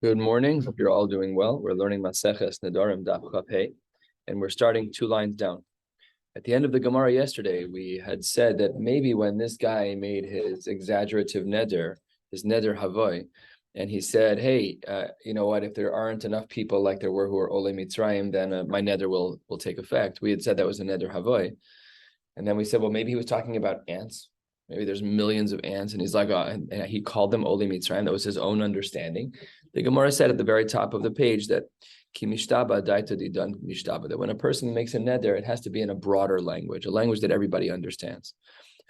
Good morning. Hope you're all doing well. We're learning Maseches, Nedarim, Daf Yomi, and we're starting 2 lines down. At the end of the Gemara yesterday, we had said that maybe when this guy made his exaggerative neder, his neder havoy, and he said, hey, you know what, if there aren't enough people like there were who are Ole Mitzrayim, then my neder will take effect. We had said that was a neder havoy. And then we said, well, maybe he was talking about ants. Maybe there's millions of ants, and he's like, and he called them Ole Mitzrayim. That was his own understanding. The Gemara said at the very top of the page that ki mishtaba daita didan mishtaba, that when a person makes a neder, it has to be in a broader language, a language that everybody understands.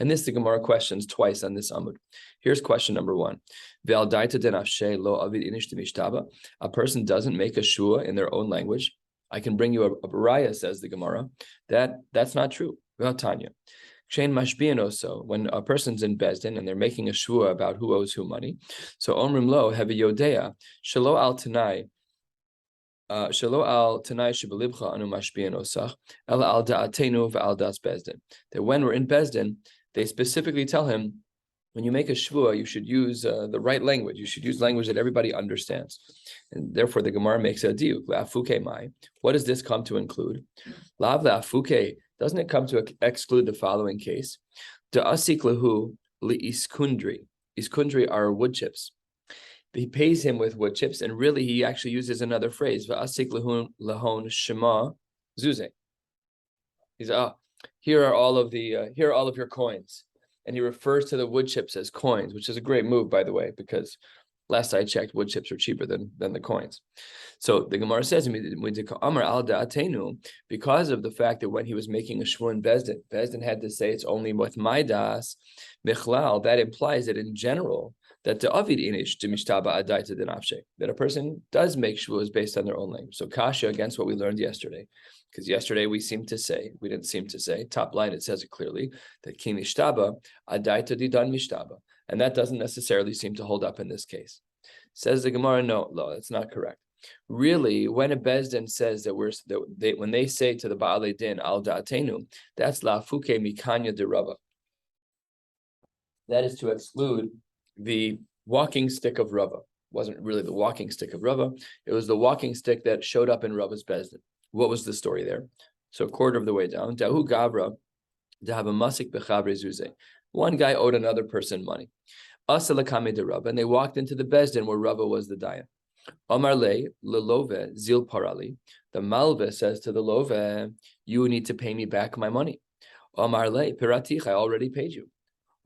And this the Gemara questions twice on this amud. Here's question number 1. Ve'al daita denafshe lo avid inish mishtaba. A person doesn't make a shiur in their own language. I can bring you a raya, says the Gemara, that's not true. Tanya. So when a person's in Bezdin and they're making a shiur about who owes who money, so Omrim lo have a yodea shelo al tanai shebelibcha anu mashbian osach el al da'atenu ve'al das Bezdin. That when we're in Bezdin, they specifically tell him, when you make a shiur, you should use the right language. You should use language that everybody understands. And therefore, the Gemara makes a diuk. La'afuke mai. What does this come to include? Lav la'afuke. Doesn't it come to exclude the following case? Da'asik lahu li'iskundri. Iskundri are wood chips. He pays him with wood chips, and really he actually uses another phrase. Va'asik lahon shema zuze. He's here are all of your coins. And he refers to the wood chips as coins, which is a great move, by the way, because last I checked, wood chips are cheaper than the coins. So the Gemara says, because of the fact that when he was making a shiur in Bezdin had to say it's only with my das, michlal, that implies that in general, that the avid inish to mishtaba adaita denafshe, that a person does make shiurs based on their own language. So kasha against what we learned yesterday. Because yesterday we didn't seem to say, top line, it says it clearly, that ki mishtaba adaita didan mishtaba. And that doesn't necessarily seem to hold up in this case. Says the Gemara, no, that's not correct. Really, when a Bezdin says that when they say to the Ba'alei Din, al da'atenu, that's la fuke mikanya de Rava. That is to exclude the walking stick of Rava. It wasn't really the walking stick of Rava. It was the walking stick that showed up in Rava's Bezdin. What was the story there? So a quarter of the way down, Dahu Gavra, Dahava Masik Bechabre Zuze. One guy owed another person money. Asalakame de Rava, and they walked into the Bezdin where Rava was the dayan. Amar le lelove zil parali. The malve says to the love, you need to pay me back my money. Amar le piratich, I already paid you.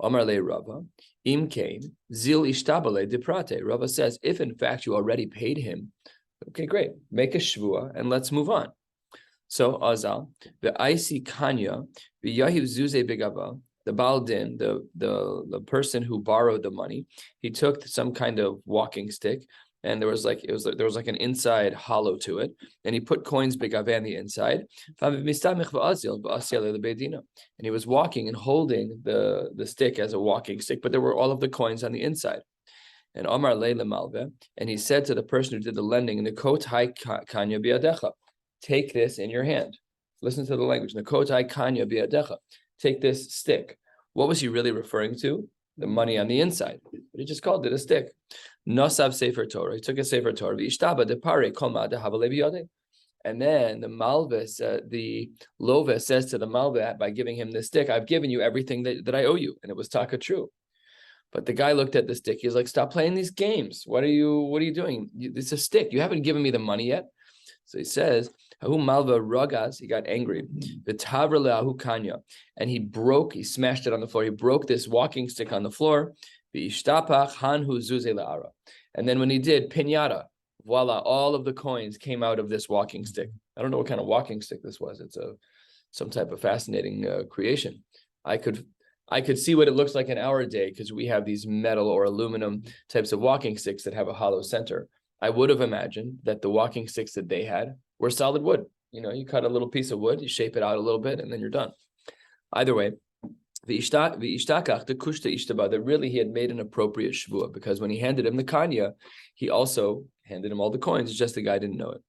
Amar le Rava, im came zil ishtabale de prate. Rava says, if in fact you already paid him, okay, great. Make a shvua and let's move on. So Azal, the Aisi Kanya, the Yahiv Zuze Bigava, the Baal Din, the person who borrowed the money, he took some kind of walking stick, and there was like an inside hollow to it, and he put coins bigave on the inside. And he was walking and holding the stick as a walking stick, but there were all of the coins on the inside. And Omar Leila Malve, and he said to the person who did the lending, Nikot hai kanya biadecha, take this in your hand. Listen to the language. Nikot hai kanya biadecha, take this stick. What was he really referring to? The money on the inside. But he just called it a stick. Nosav Sefer Torah. He took a Sefer Torah. V'ishtaba de pare koma de havale biyade. And then the Malvis, the Love says to the Malva, by giving him this stick, I've given you everything that I owe you. And it was taka true. But the guy looked at the stick. He's like, stop playing these games. What are you doing? It's a stick. You haven't given me the money yet. So he says, Ahu Malva Ragas, he got angry. V'tavra le'ahu kanya. And he smashed it on the floor. He broke this walking stick on the floor. V'ishtapach hanhu zuze le'ara. And then when he did, pinata, voila, all of the coins came out of this walking stick. I don't know what kind of walking stick this was. It's some type of fascinating creation. I could see what it looks like in our day because we have these metal or aluminum types of walking sticks that have a hollow center. I would have imagined that the walking sticks that they had were solid wood. You know, you cut a little piece of wood, you shape it out a little bit, and then you're done. Either way, that really he had made an appropriate shvua, because when he handed him the kanya, he also handed him all the coins. It's just the guy didn't know it.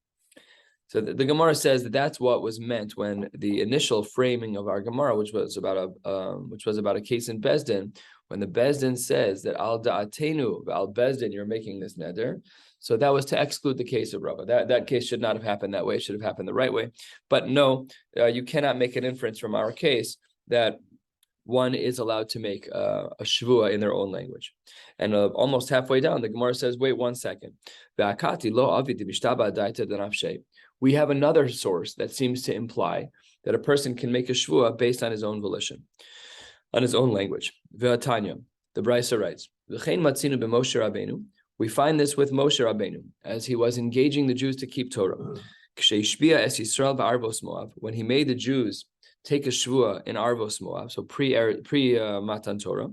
So the Gemara says that that's what was meant when the initial framing of our Gemara, which was about a case in Bezdin, When the Bezdin says that al da'atenu, al Bezdin, you're making this neder, so that was to exclude the case of Rava. That case should not have happened that way. It should have happened the right way. But no, you cannot make an inference from our case that one is allowed to make a shvua in their own language. And almost halfway down, the Gemara says, wait 1 second. We have another source that seems to imply that a person can make a shvua based on his own volition, on his own language. V'atanya, the Brisa writes, we find this with Moshe Rabbeinu, as he was engaging the Jews to keep Torah. When he made the Jews take a shvua in Arvos Moab, so pre Matan Torah,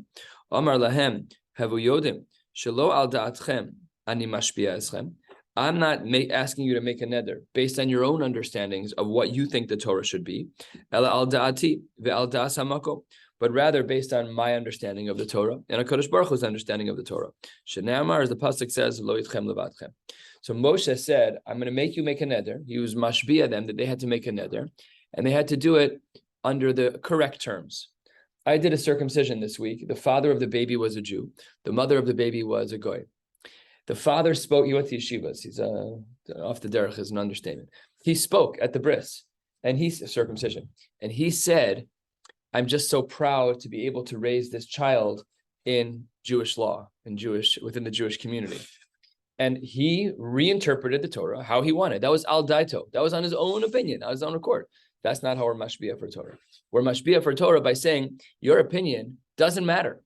Amar lahem havu yodim shelo al da'atchem ani mashpia eschem. I'm not asking you to make a neder based on your own understandings of what you think the Torah should be, ela al da'ati ve'al da'as hamakom, but rather based on my understanding of the Torah and HaKadosh Baruch Hu's understanding of the Torah. Shene'amar, as the pasuk says, lo yitchem levadchem. So Moshe said, I'm going to make you make a neder. He was mashbia them that they had to make a neder, and they had to do it under the correct terms. I did a circumcision this week. The father of the baby was a Jew. The mother of the baby was a goy. The father spoke. He went to yeshivas. He's off the derech is an understatement. He spoke at the bris, and he's circumcision, and he said, "I'm just so proud to be able to raise this child in Jewish law, within the Jewish community." And he reinterpreted the Torah how he wanted. That was al daito. That was on his own opinion, on his own accord. That's not how we're mashbia for Torah. We're mashbia for Torah by saying your opinion doesn't matter.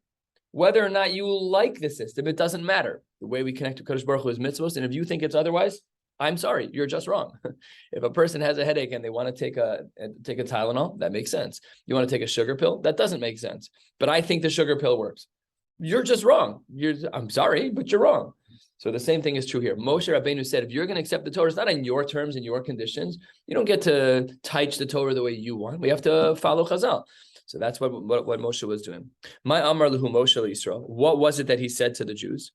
Whether or not you like the system, it doesn't matter. The way we connect to Kadosh Baruch Hu is mitzvos, and if you think it's otherwise, I'm sorry, you're just wrong. If a person has a headache and they want to take a Tylenol, that makes sense. You want to take a sugar pill, that doesn't make sense. But I think the sugar pill works. You're just wrong. I'm sorry, but you're wrong. So the same thing is true here. Moshe Rabbeinu said, if you're going to accept the Torah, it's not on your terms and your conditions. You don't get to teach the Torah the way you want. We have to follow Chazal. So that's what Moshe was doing. My Amar Lahu Moshe Yisrael. What was it that he said to the Jews?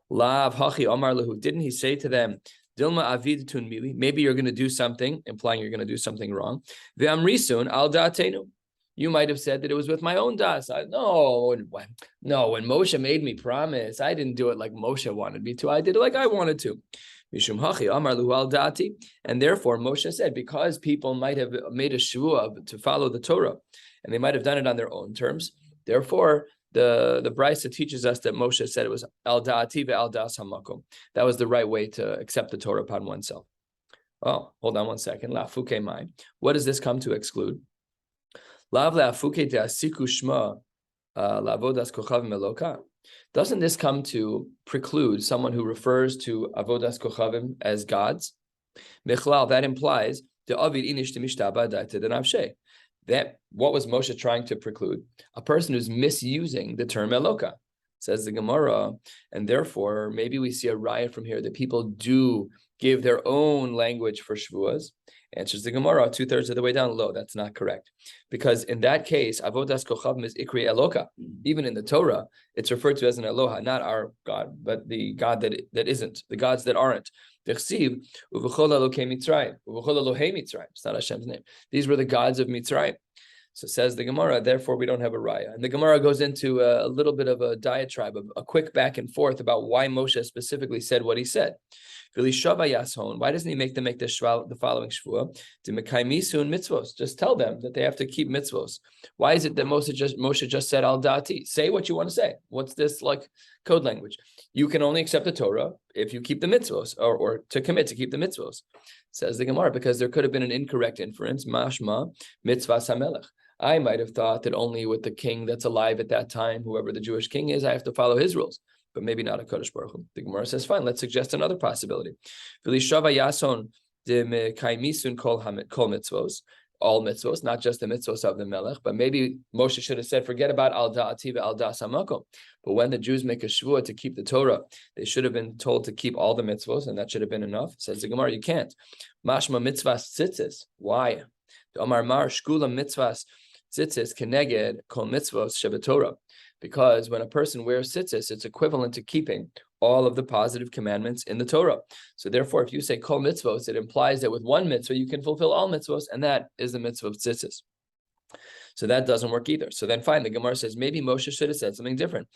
Lav Hachi Amar Lahu. Didn't he say to them, Dilma Avid Tun Mili? Maybe you're going to do something, implying you're going to do something wrong. Ve'amrisun al da'atenu. You might have said that it was with my own das. No, when Moshe made me promise, I didn't do it like Moshe wanted me to. I did it like I wanted to. Mishum hachi amar luhu al da'ati. And therefore, Moshe said, because people might have made a shvuah to follow the Torah, and they might have done it on their own terms, therefore, the Brisa teaches us that Moshe said it was al da'ati ve'al da'as hamakom. That was the right way to accept the Torah upon oneself. Oh, hold on 1 second. La fuke mai. What does this come to exclude? Doesn't this come to preclude someone who refers to avodas kochavim as gods? That implies that what was Moshe trying to preclude? A person who's misusing the term eloka, says the Gemara, and therefore maybe we see a riot from here that people do give their own language for shvuas. Answers the Gemara 2/3 of the way down. Lo, that's not correct, because in that case, avodas kochavim is ikri eloka. Even in the Torah, it's referred to as an Eloha, not our God, but the God that isn't, the gods that aren't. V'chsiv uv'chol elokei Mitzrayim, uv'chol Elohei Mitzrayim. It's not Hashem's name. These were the gods of Mitzrayim. So says the Gemara, therefore we don't have a raya. And the Gemara goes into a little bit of a diatribe, a quick back and forth about why Moshe specifically said what he said. Why doesn't he make them make the following shvuah? Mitzvos. Just tell them that they have to keep mitzvos. Why is it that Moshe just said al da'ati? Say what you want to say. What's this like code language? You can only accept the Torah if you keep the mitzvos, or to commit to keep the mitzvos. Says the Gemara, because there could have been an incorrect inference. Mashma mitzvah samelech. I might have thought that only with the king that's alive at that time, whoever the Jewish king is, I have to follow his rules. But maybe not a Kadosh Baruch Hu. The Gemara says, fine, let's suggest another possibility. All mitzvos, not just the mitzvos of the melech, but maybe Moshe should have said, forget about al da'ati ve'al da'as hamakom. But when the Jews make a shvuah to keep the Torah, they should have been told to keep all the mitzvos, and that should have been enough. Says the Gemara, you can't. Mashma mitzvahs tzitzis. Why? Omar mar shkula mitzvahs tzitzis keneged kol mitzvos shebetorah. Because when a person wears tzitzis, it's equivalent to keeping all of the positive commandments in the Torah. So therefore, if you say kol mitzvos, it implies that with one mitzvah, you can fulfill all mitzvos, and that is the mitzvah of tzitzis. So that doesn't work either. So then fine, the Gemara says maybe Moshe should have said something different.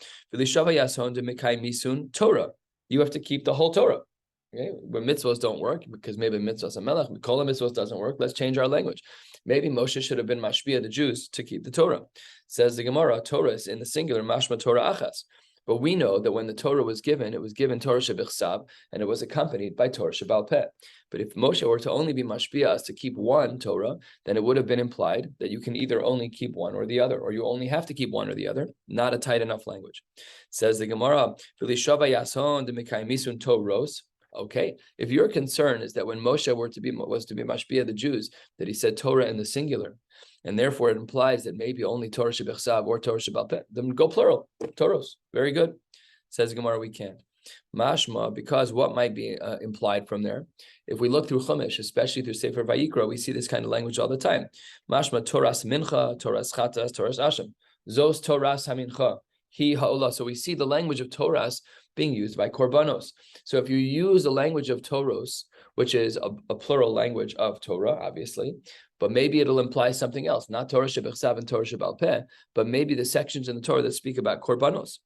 Torah. You have to keep the whole Torah. Okay, where mitzvahs don't work, because maybe mitzvahs a melech, Kol mitzvahs doesn't work. Let's change our language. Maybe Moshe should have been mashpia the Jews to keep the Torah. Says the Gemara, Torah is in the singular, mashma Torah achas. But we know that when the Torah was given, it was given Torah shebichsav, and it was accompanied by Torah shebal peh. But if Moshe were to only be mashpia us to keep one Torah, then it would have been implied that you can either only keep one or the other, or you only have to keep one or the other. Not a tight enough language. Says the Gemara, Toros. Okay, if your concern is that when Moshe was to be mashpia the Jews, that he said Torah in the singular, and therefore it implies that maybe only Torah shebichsav or Torah shebal peh, then go plural, Toros. Very good. Says Gemara, we can't. Mashma, because what might be implied from there? If we look through Chumash, especially through Sefer Vayikra, we see this kind of language all the time. Mashma Toras mincha, Toras chatas, Toras asham. Zos Toras hamincha. He ha'olah. So we see the language of Toras being used by korbanos. So if you use the language of Toros, which is a plural language of Torah, obviously, but maybe it'll imply something else, not Torah shebichsav and Torah shebal peh, but maybe the sections in the Torah that speak about korbanos.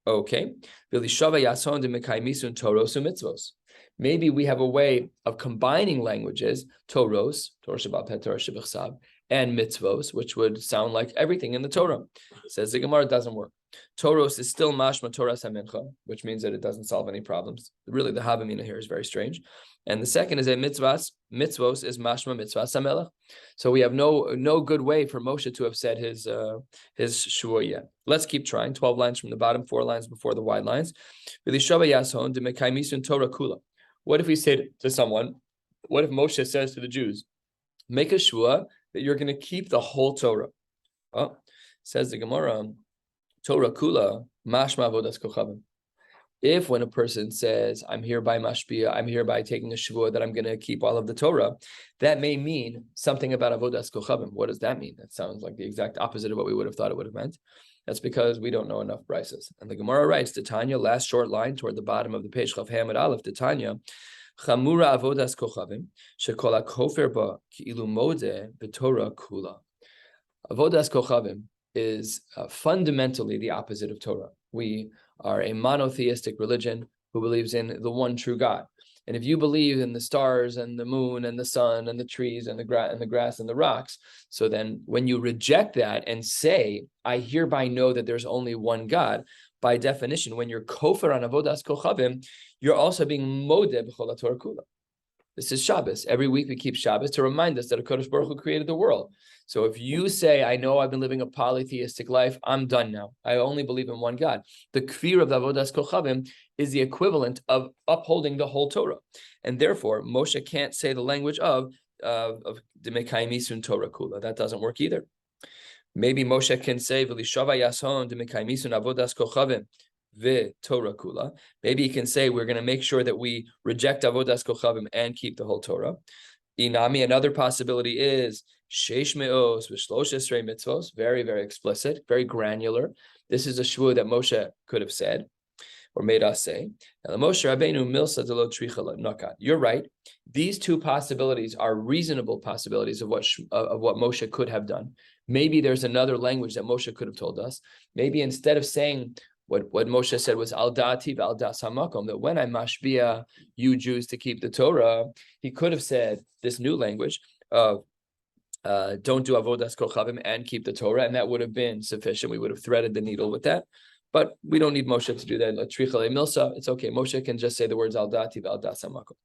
Okay, maybe we have a way of combining languages, Toros, Torah shebal peh, Torah shebichsav, and mitzvos, which would sound like everything in the Torah. Says the Gemara, it doesn't work. Toros is still mashma Torah samincha, which means that it doesn't solve any problems. Really, the havamina here is very strange. And the second is that mitzvos is mashma mitzvah samelech. So we have no good way for Moshe to have said his shiur yet. Let's keep trying. 12 lines from the bottom, 4 lines before the wide lines. What if we say to someone, what if Moshe says to the Jews, make a shiur that you're going to keep the whole Torah? Oh, says the Gemara, Torah kula, mashma avodas kochavim. If when a person says, I'm hereby mashpia, I'm hereby taking a shiur that I'm going to keep all of the Torah, that may mean something about avodas kochavim. What does that mean? That sounds like the exact opposite of what we would have thought it would have meant. That's because we don't know enough brises. And the Gemara writes, Titania, last short line toward the bottom of the page, Chav Hamid Aleph, Titania, Chamura avodas kochavim, shekola kofer ba ki'ilu modeh b'Torah kula. Avodas kochavim is fundamentally the opposite of Torah. We are a monotheistic religion who believes in the one true God. And if you believe in the stars and the moon and the sun and the trees and the grass and the rocks, so then when you reject that and say, I hereby know that there's only one God, by definition, when you're kofer on avodas kochavim, you're also being modeh b'chol Torah kula. This is Shabbos. Every week we keep Shabbos to remind us that HaKadosh Baruch Hu created the world. So if you say, I know I've been living a polytheistic life, I'm done now. I only believe in one God. The kfir of the avodas kochavim is the equivalent of upholding the whole Torah. And therefore, Moshe can't say the language of Demekayim Isun Torah Kula. That doesn't work either. Maybe Moshe can say, V'lishava yason Demekayim Isun avodas kochavim. Torah kula. Maybe he can say we're going to make sure that we reject avodas kochavim and keep the whole Torah. Inami, another possibility is sheish me'os v'shlosh esrei mitzvos. Very, very explicit, very granular. This is a shiur that Moshe could have said or made us say. Moshe Rabbeinu milsa delo tricha nakat. You're right. These two possibilities are reasonable possibilities of what Moshe could have done. Maybe there's another language that Moshe could have told us. Maybe instead of saying what Moshe said was al da'ati v'al das hamakom, that when I mashbia you Jews to keep the Torah, he could have said this new language of don't do avodas kochavim and keep the Torah, and that would have been sufficient. We would have threaded the needle with that. But we don't need Moshe to do that. Milsa, it's okay. Moshe can just say the words al da'ati v'al das hamakom.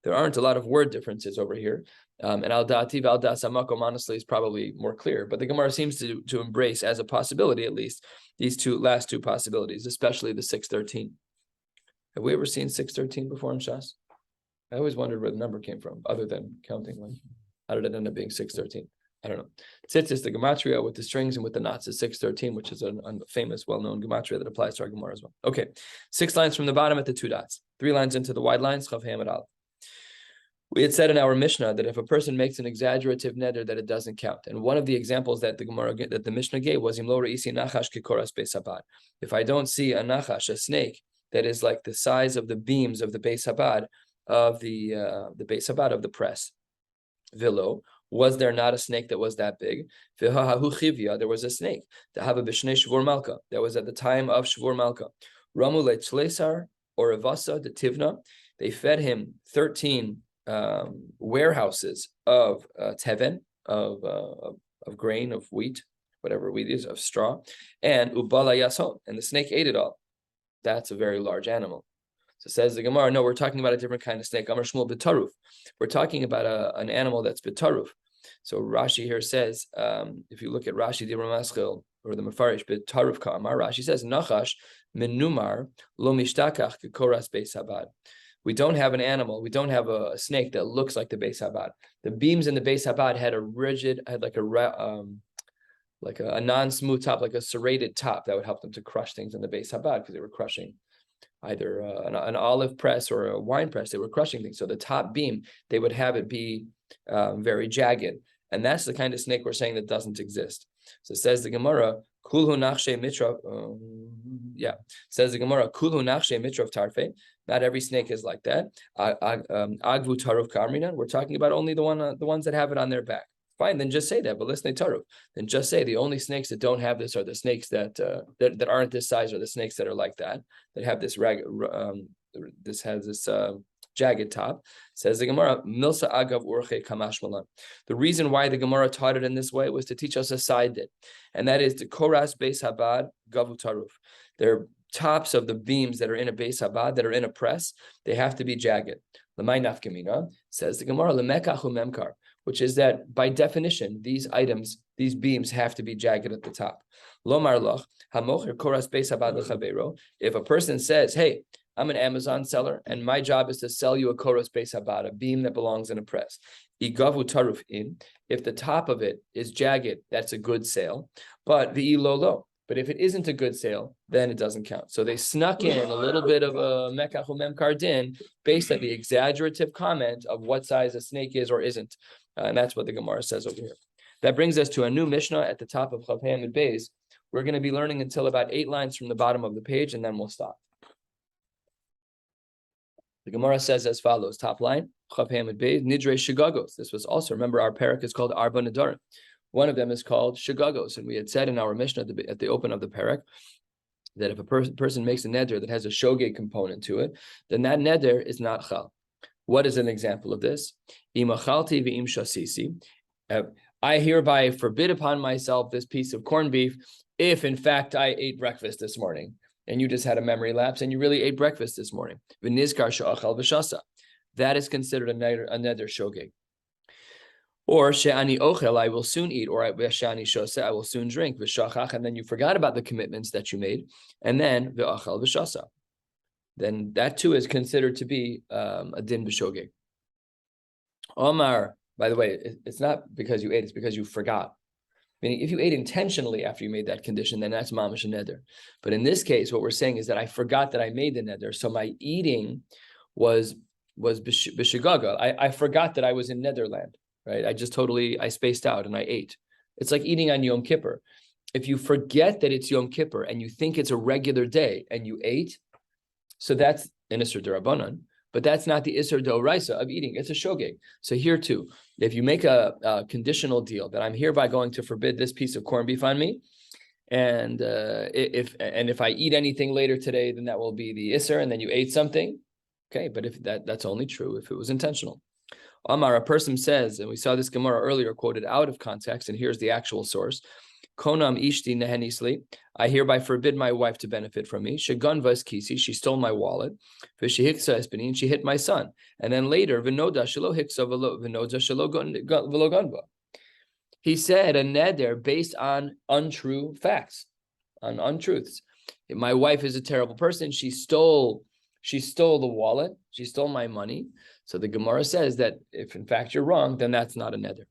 There aren't a lot of word differences over here. And al da'ati v'al das hamakom honestly is probably more clear. But the Gemara seems to embrace as a possibility, at least, these last two possibilities, especially the 613. Have we ever seen 613 before in Shas? I always wondered where the number came from, other than counting. Like, how did it end up being 613? I don't know. Tzitz is the gematria with the strings, and with the knots is 613, which is a famous, well-known gematria that applies to our Gemara as well. Okay, 6 lines from the bottom at the 2 dots. 3 lines into the wide lines, Chav Hamid Aleph. We had said in our Mishnah that if a person makes an exaggerative neder, that it doesn't count. And one of the examples that the Mishnah gave was Im lo re'isi nachash kikoras beis habad. If I don't see a nachash, a snake, that is like the size of the beams of the beis habad of the beis habad of the press, vilo, Was there not a snake that was that big? There was a snake. That was at the time of Shvur Malka. Ramule Tlesar or Avasa, the Tivna. They fed him 13 warehouses of teven, of grain, of wheat, whatever wheat is, of straw, and ubala yason, and the snake ate it all. That's a very large animal. So says the Gemara, no, we're talking about a different kind of snake. Amar Shmuel b'taruf. We're talking about an animal that's b'taruf. So Rashi here says, if you look at Rashi, the Ramaschil, or the Mefarish, b'taruf ka'amar, Rashi says, Nachash menumar lo mishtakach kekoras beis habad. We don't have an animal, we don't have a snake that looks like the Beis Habad. The beams in the Beis Habad had like a non-smooth top, like a serrated top that would help them to crush things in the Beis Habad, because they were crushing either an olive press or a wine press. They were crushing things. So the top beam, they would have it be very jagged. And that's the kind of snake we're saying that doesn't exist. So it says the Gemara, Kulhu nachshe mitrav. Says the Gemara, Kulhu nachshe mitrav tarfe. Not every snake is like that. Agvu taruf kamrinan. We're talking about only the ones that have it on their back. Fine, then just say that. But listen to taruf. Then just say the only snakes that don't have this are the snakes that aren't this size, or the snakes that are like that have this jagged top. Says the Gemara, Milsa agav urche kamash malan. The reason why the Gemara taught it in this way was to teach us a side dit, and that is the koras beis habad gavu taruf. They're tops of the beams that are in a beis habad, that are in a press, they have to be jagged. Lamai nafkamina, says the Gemara, lemekachu memkar, which is that by definition, these beams have to be jagged at the top. Lomar loch, hamocher koras beis habad lechavero. If a person says, hey, I'm an Amazon seller, and my job is to sell you a koros beis habad, a beam that belongs in a press. Igavu taruf in. If the top of it is jagged, that's a good sale. But the ilolo. But if it isn't a good sale, then it doesn't count. So they snuck in a little bit of a mekach memkar din based on the exaggerative comment of what size a snake is or isn't. And that's what the Gemara says over here. That brings us to a new Mishnah at the top of Chav Hamid Beis. We're going to be learning until about 8 lines from the bottom of the page, and then we'll stop. The Gemara says as follows, top line, Chav Hamid Beis, Nidre Shigagos. This was also, remember, our parak is called Arba Nedarim. One of them is called Shigagos, and we had said in our Mishnah at the open of the parak that if a person makes a neder that has a shogeg component to it, then that neder is not chal. What is an example of this? Imachalti v'im shasisi. I hereby forbid upon myself this piece of corned beef if, in fact, I ate breakfast this morning. And you just had a memory lapse and you really ate breakfast this morning. V'nizkar she'achal v'shasa. That is considered a neder shogeg. Or she'ani ochel, I will soon eat, or she'ani shoseh, I will soon drink, v'shachach, and then you forgot about the commitments that you made, and then v'achal v'shasa. Then that too is considered to be a din b'shogeg. Omar, by the way, it's not because you ate, it's because you forgot. Meaning, if you ate intentionally after you made that condition, then that's mamash neder. But in this case, what we're saying is that I forgot that I made the neder, so my eating was b'shigaga. I forgot that I was in Netherland. Right? I spaced out and I ate. It's like eating on Yom Kippur. If you forget that it's Yom Kippur and you think it's a regular day and you ate, so that's an Isser D'Rabbanan, but that's not the Isser D'Oraisa of eating. It's a shogeg. So here too, if you make a conditional deal that I'm hereby going to forbid this piece of corned beef on me, and if I eat anything later today, then that will be the Isser, and then you ate something. Okay, but if that's only true if it was intentional. Amar, a person says, and we saw this Gemara earlier quoted out of context, and here's the actual source. Konam ishti nehenisli. I hereby forbid my wife to benefit from me. Sheganvas kisi. She stole my wallet. V'shehiksa espenin. She hit my son. And then later, v'noda shelo hiksa v'noda shelo ganva. He said a neder based on untrue facts, on untruths. My wife is a terrible person. She stole the wallet. She stole my money. So the Gemara says that if in fact you're wrong, then that's not a neder.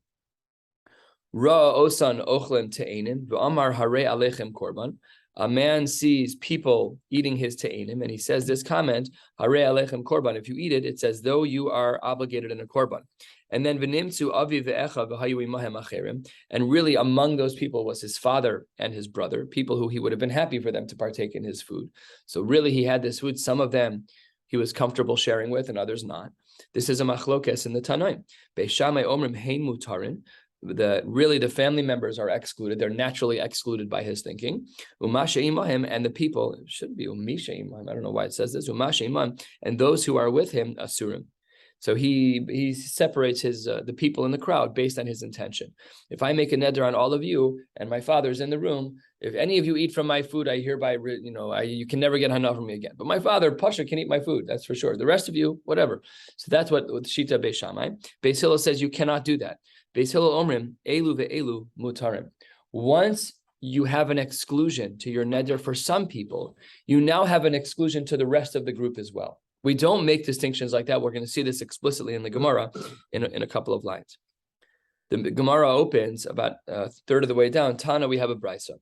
Ra osan ochlen te'enim v'amar hare alechem korban. A man sees people eating his te'enim, and he says this comment, hare alechem korban. If you eat it, it's as though you are obligated in a korban. And then v'nimtzu avi ve'echa v'hayu imahem acherim. And really among those people was his father and his brother, people who he would have been happy for them to partake in his food. So really he had this food. Some of them he was comfortable sharing with and others not. This is a machlokes in the Tanaim. Beis Shammai omrim hein mutarin. The family members are excluded. They're naturally excluded by his thinking. Umashe imahim, and the people, it should be umishe imahim. I don't know why it says this. Umashe imahim, and those who are with him, asurim. So he separates his the people in the crowd based on his intention. If I make a neder on all of you, and my father's in the room, if any of you eat from my food, I hereby, you can never get hana from me again. But my father, Pasha, can eat my food. That's for sure. The rest of you, whatever. So that's what with Shita Beis Shammai. Beis Hillel says you cannot do that. Beis Hillel omrim elu ve'elu mutarim. Once you have an exclusion to your neder for some people, you now have an exclusion to the rest of the group as well. We don't make distinctions like that. We're going to see this explicitly in the Gemara in a couple of lines. The Gemara opens about a third of the way down. Tana, we have a brisa.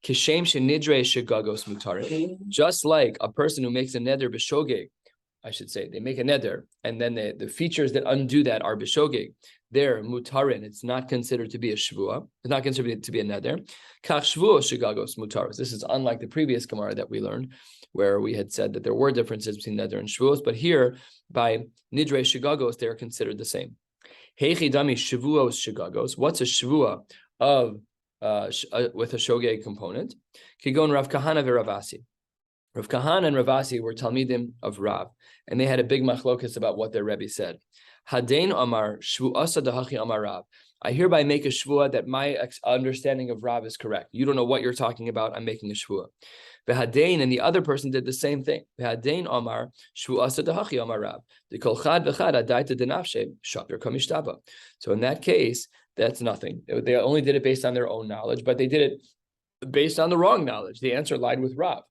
Kishem shenidre shegagos mutarim. Just like a person who makes a neder b'shogeg, I should say, they make a neder, and then the features that undo that are b'shogeg. They're mutarin. It's not considered to be a shvua. It's not considered to be a neder. Kach shvuo shegagos mutaros. This is unlike the previous Gemara that we learned, where we had said that there were differences between neder and shvuos, but here by nidre shegagos they are considered the same. Heichi dami shvuos shegagos. What's a shvua of with a shogeg component? Kigon Rav Kahana v'Ravasi. Rav Kahana and Ravasi were talmidim of Rav, and they had a big machlokas about what their Rebbe said. Hadein Amar Shvuasa Dahachi Amar Rav. I hereby make a shvua that my understanding of Rav is correct. You don't know what you're talking about. I'm making a shvua. V'hadein, and the other person did the same thing. V'hadein Amar Shvuasa Dahachi Amar Rav. The kol chad v'chad adaita denafshe shapir kamishtaba. So in that case, that's nothing. They only did it based on their own knowledge, but they did it based on the wrong knowledge. The answer lied with Rav.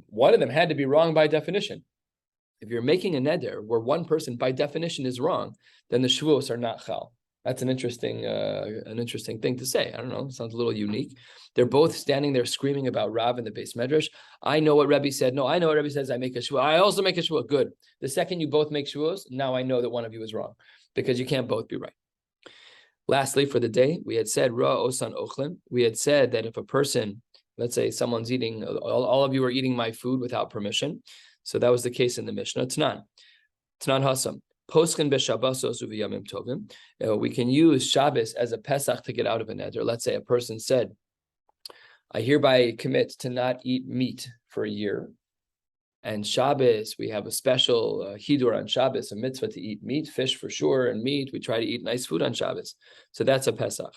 One of them had to be wrong by definition. If you're making a neder where one person by definition is wrong, then the shvuos are not chal. That's an interesting thing to say. I don't know. It sounds a little unique. They're both standing there screaming about Rav in the Beis Medrash. I know what Rebbe said. No, I know what Rebbe says. I make a shvuah. I also make a shvuah. Good. The second you both make shvuos, now I know that one of you is wrong, because you can't both be right. Lastly, for the day, we had said ra osan ochlin. We had said that if a person, let's say someone's eating, all of you are eating my food without permission. So that was the case in the Mishnah. Tanan Hasam. Poschen b'Shabbosos uv'yamim tovim. We can use Shabbos as a Pesach to get out of a neder. Let's say a person said, I hereby commit to not eat meat for a year. And Shabbos, we have a special hidur on Shabbos, a mitzvah to eat meat, fish for sure, and meat. We try to eat nice food on Shabbos. So that's a Pesach.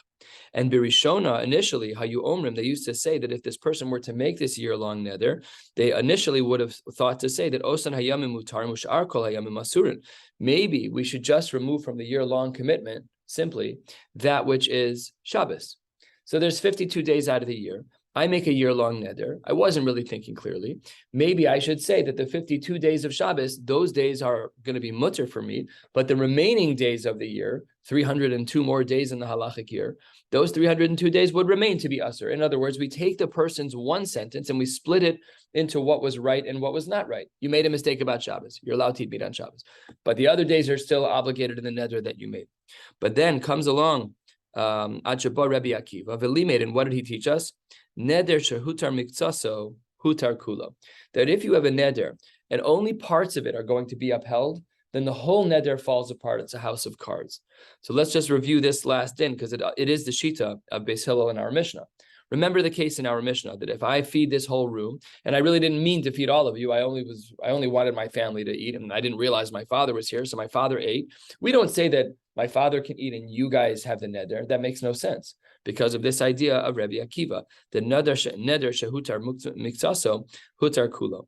And Birishona, initially, Hayu Omrim, they used to say that if this person were to make this year-long neder, they initially would have thought to say that Osan Hayamim Mutar Mushar Kol Hayamim Masurin. Maybe we should just remove from the year-long commitment, simply, that which is Shabbos. So there's 52 days out of the year. I make a year-long neder. I wasn't really thinking clearly. Maybe I should say that the 52 days of Shabbos, those days are going to be mutter for me, but the remaining days of the year, 302 more days in the halachic year, those 302 days would remain to be usher. In other words, we take the person's one sentence and we split it into what was right and what was not right. You made a mistake about Shabbos. You're allowed to eat meat on Shabbos. But the other days are still obligated in the neder that you made. But then comes along Ad Sheba Rabbi Akiva, V'limed, and what did he teach us? Neder shehutar mikzaso hutar kulo. That if you have a neder and only parts of it are going to be upheld, then the whole neder falls apart. It's a house of cards. So let's just review this last din, because it is the shita of Beis Hillel in our Mishnah. Remember the case in our Mishnah that if I feed this whole room, and I really didn't mean to feed all of you, I only wanted my family to eat, and I didn't realize my father was here, so my father ate. We don't say that my father can eat and you guys have the neder. That makes no sense because of this idea of Rabbi Akiva. The neder shehutar mikzaso hutar kulo.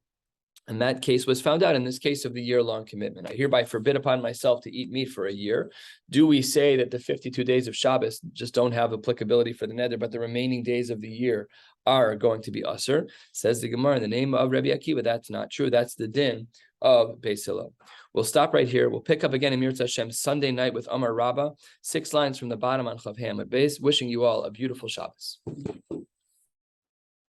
And that case was found out in this case of the year-long commitment. I hereby forbid upon myself to eat meat for a year. Do we say that the 52 days of Shabbos just don't have applicability for the neder, but the remaining days of the year are going to be usher? Says the Gemara in the name of Rabbi Akiva. That's not true. That's the din of Beis Hillel. We'll stop right here. We'll pick up again in Mirza Hashem Sunday night with Amar Rabbah, 6 lines from the bottom on Chav Ham at base. Wishing you all a beautiful Shabbos.